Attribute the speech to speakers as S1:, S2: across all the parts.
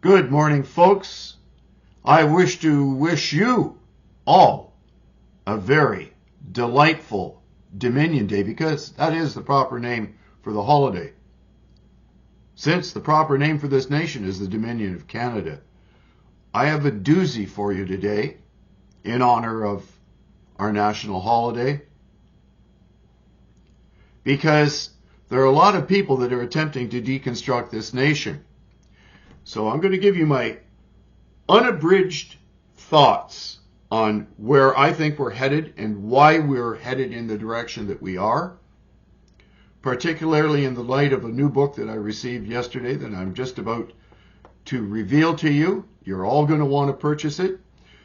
S1: Good morning, folks. I wish to wish you all a very delightful Dominion Day, because that is the proper name for the holiday, since the proper name for this nation is the Dominion of Canada. I have a doozy for you today in honor of our national holiday, because there are a lot of people that are attempting to deconstruct this nation. So I'm going to give you my unabridged thoughts on where I think we're headed and why we're headed in the direction that we are, particularly in the light of a new book that I received yesterday that I'm just about to reveal to you. You're all going to want to purchase it.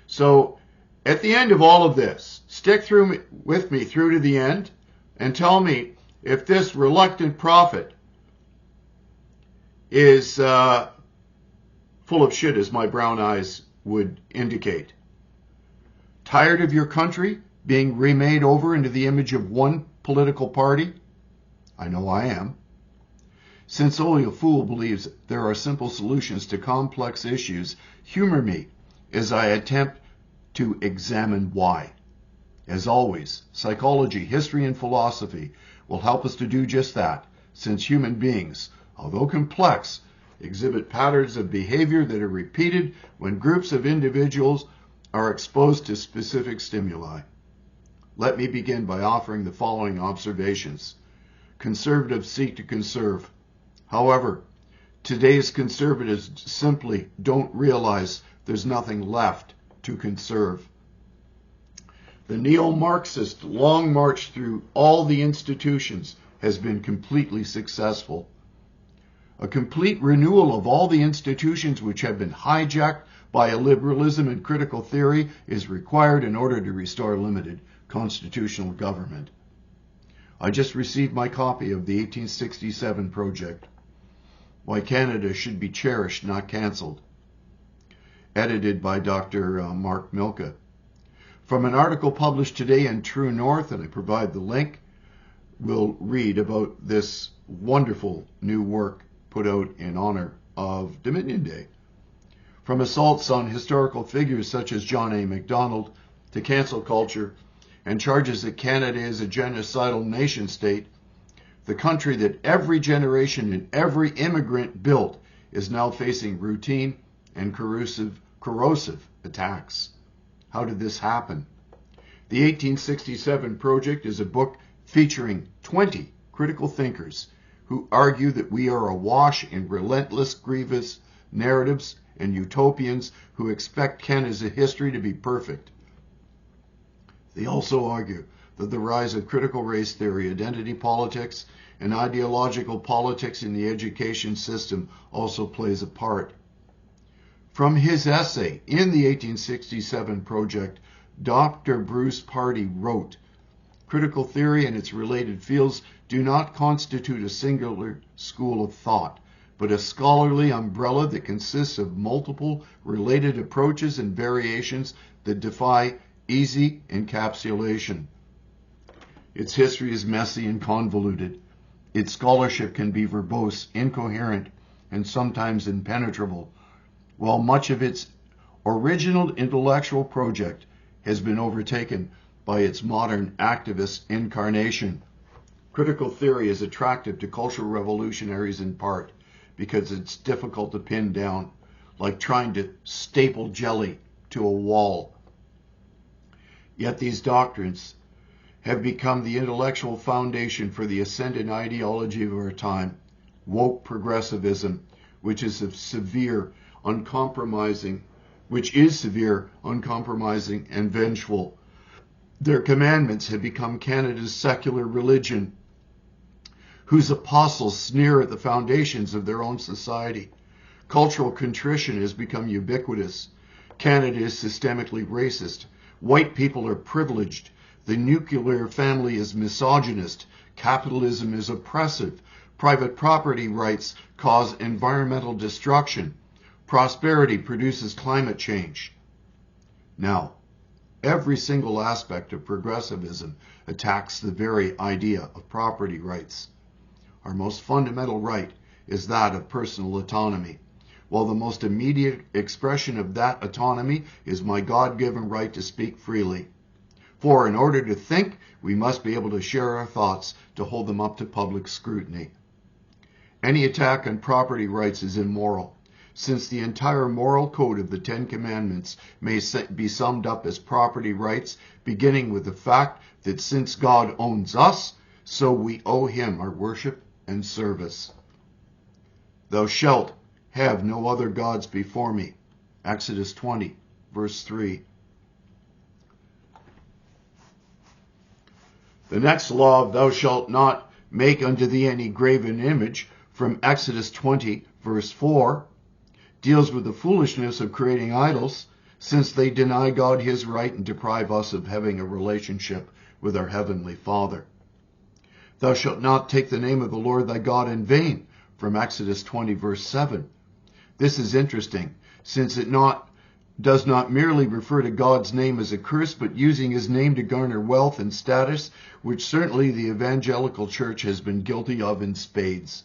S1: So at the end of all of this, stick with me through to the end and tell me if this reluctant prophet is full of shit, as my brown eyes would indicate. Tired of your country being remade over into the image of one political party? I know I am. Since only a fool believes there are simple solutions to complex issues, humor me as I attempt to examine why. As always, psychology, history, and philosophy will help us to do just that, since human beings, although complex, exhibit patterns of behavior that are repeated when groups of individuals are exposed to specific stimuli. Let me begin by offering the following observations. Conservatives seek to conserve. However, today's conservatives simply don't realize there's nothing left to conserve. The neo-Marxist long march through all the institutions has been completely successful. A complete renewal of all the institutions which have been hijacked by illiberalism and critical theory is required in order to restore limited constitutional government. I just received my copy of the 1867 Project, Why Canada Should Be Cherished, Not Cancelled, edited by Dr. Mark Milka. From an article published today in True North, and I provide the link, we'll read about this wonderful new work put out in honor of Dominion Day. From assaults on historical figures such as John A. Macdonald to cancel culture and charges that Canada is a genocidal nation state, the country that every generation and every immigrant built is now facing routine and corrosive attacks. How did this happen? The 1867 Project is a book featuring 20 critical thinkers who argue that we are awash in relentless, grievous narratives and utopians who expect Canada's history to be perfect. They also argue that the rise of critical race theory, identity politics, and ideological politics in the education system also plays a part. From his essay in the 1867 Project, Dr. Bruce Pardy wrote, "Critical theory and its related fields do not constitute a singular school of thought, but a scholarly umbrella that consists of multiple related approaches and variations that defy easy encapsulation. Its history is messy and convoluted. Its scholarship can be verbose, incoherent, and sometimes impenetrable, while much of its original intellectual project has been overtaken by its modern activist incarnation. Critical theory is attractive to cultural revolutionaries in part because it's difficult to pin down, like trying to staple jelly to a wall. Yet these doctrines have become the intellectual foundation for the ascendant ideology of our time, woke progressivism, which is severe, uncompromising, and vengeful. Their commandments have become Canada's secular religion, whose apostles sneer at the foundations of their own society. Cultural contrition has become ubiquitous. Canada is systemically racist. White people are privileged. The nuclear family is misogynist. Capitalism is oppressive. Private property rights cause environmental destruction. Prosperity produces climate change. Now, every single aspect of progressivism attacks the very idea of property rights. Our most fundamental right is that of personal autonomy. while the most immediate expression of that autonomy is my God-given right to speak freely. For in order to think, we must be able to share our thoughts, to hold them up to public scrutiny. Any attack on property rights is immoral, since the entire moral code of the Ten Commandments may be summed up as property rights, beginning with the fact that since God owns us, so we owe him our worship and service. Thou shalt have no other gods before me. Exodus 20, verse 3. The next law of thou shalt not make unto thee any graven image, from Exodus 20, verse 4, deals with the foolishness of creating idols, since they deny God his right and deprive us of having a relationship with our Heavenly Father. Thou shalt not take the name of the Lord thy God in vain, from Exodus 20, verse 7. This is interesting, since it does not merely refer to God's name as a curse, but using his name to garner wealth and status, which certainly the evangelical church has been guilty of in spades.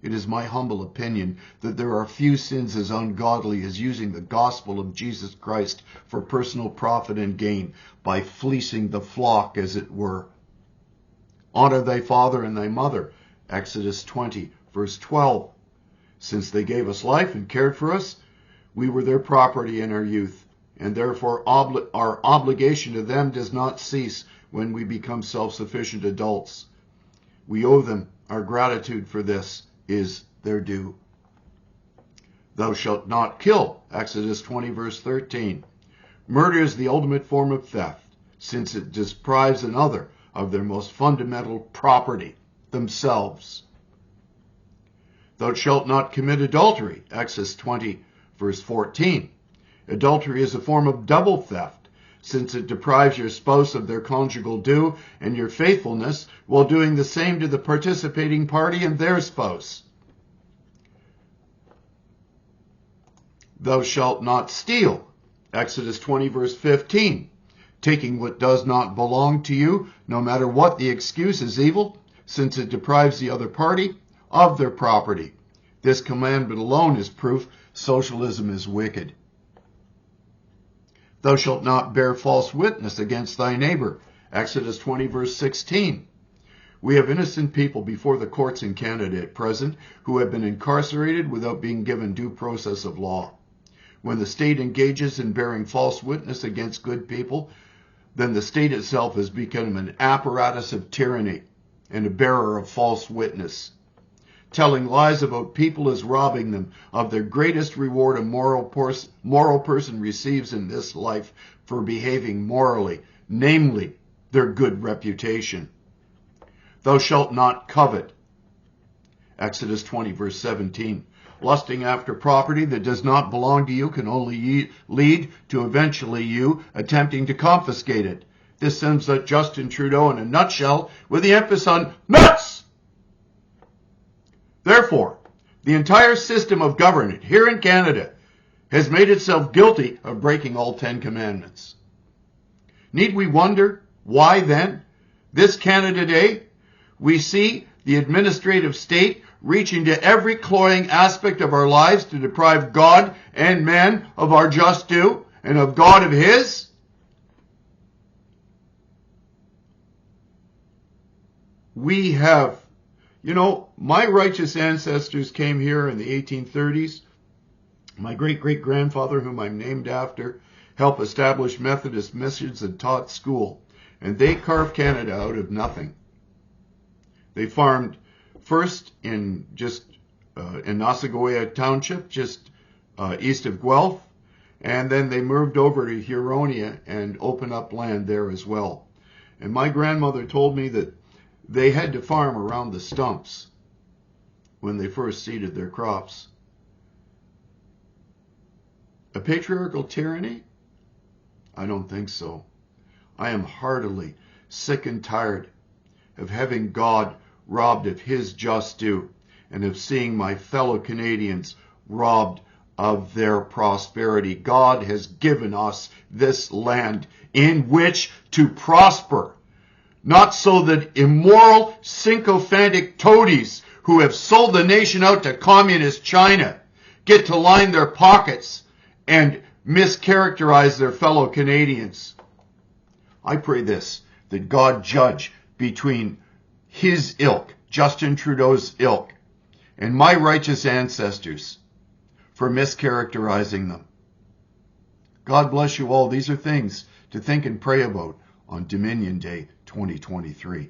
S1: It is my humble opinion that there are few sins as ungodly as using the gospel of Jesus Christ for personal profit and gain, by fleecing the flock, as it were. Honor thy father and thy mother, Exodus 20, verse 12. Since they gave us life and cared for us, we were their property in our youth, and therefore our obligation to them does not cease when we become self-sufficient adults. We owe them. Our gratitude for this is their due. Thou shalt not kill, Exodus 20, verse 13. Murder is the ultimate form of theft, since it deprives another of their most fundamental property, themselves. Thou shalt not commit adultery, Exodus 20, verse 14. Adultery is a form of double theft, since it deprives your spouse of their conjugal due and your faithfulness, while doing the same to the participating party and their spouse. Thou shalt not steal, Exodus 20, verse 15. Taking what does not belong to you, no matter what the excuse, is evil, since it deprives the other party of their property. This commandment alone is proof socialism is wicked. Thou shalt not bear false witness against thy neighbor, Exodus 20, verse 16. We have innocent people before the courts in Canada at present who have been incarcerated without being given due process of law. When the state engages in bearing false witness against good people, then the state itself has become an apparatus of tyranny and a bearer of false witness. Telling lies about people is robbing them of their greatest reward a moral person receives in this life for behaving morally, namely, their good reputation. Thou shalt not covet. Exodus 20, verse 17. Lusting after property that does not belong to you can only lead to eventually you attempting to confiscate it. This sums up Justin Trudeau in a nutshell, with the emphasis on nuts! Therefore, the entire system of government here in Canada has made itself guilty of breaking all 10 commandments. Need we wonder why then, this Canada Day, we see the administrative state reaching to every cloying aspect of our lives to deprive God and man of our just due and of God of his? We have, my righteous ancestors came here in the 1830s. My great-great-grandfather, whom I'm named after, helped essablish Methodist missions and taught school. And they carved Canada out of nothing. They farmed first in Nassagaweya Township, just east of Guelph, and then they moved over to Huronia and opened up land there as well. And my grandmother told me that they had to farm around the stumps when they first seeded their crops. A patriarchal tyranny? I don't think so. I am heartily sick and tired of having God robbed of his just due and of seeing my fellow Canadians robbed of their prosperity. God has given us this land in which to prosper, not so that immoral, sycophantic toadies who have sold the nation out to communist China get to line their pockets and mischaracterize their fellow Canadians. I pray this, that God judge between his ilk, Justin Trudeau's ilk, and my righteous ancestors for mischaracterizing them. God bless you all. These are things to think and pray about on Dominion Day 2023.